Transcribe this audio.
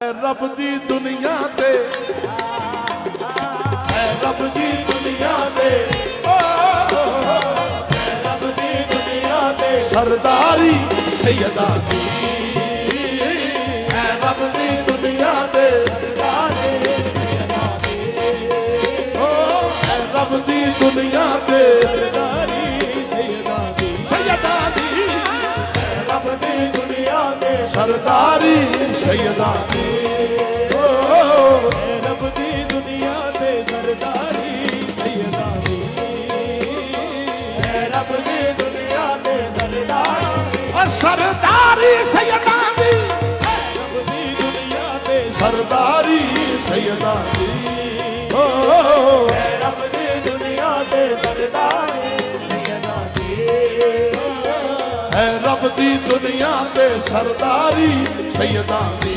रब दी दुनिया ते रब दी दुनिया ते रब दी दुनिया ते सरदारी सैयदा दी रब दी दुनिया ते रब दी दुनिया ते सैयदा दी रब दी दुनिया ते सरदारी सैयदा दी रब दी दुनिया ते सरदारी सैयदा दी रब दी दुनिया ते सरदारी सैयदा दी रब दी दुनिया ते सरदारी सैयदा दी रब दी दुनिया ते सरदारी सैयदा दी है रब दी दुनिया ते सरदारी सैयदा दी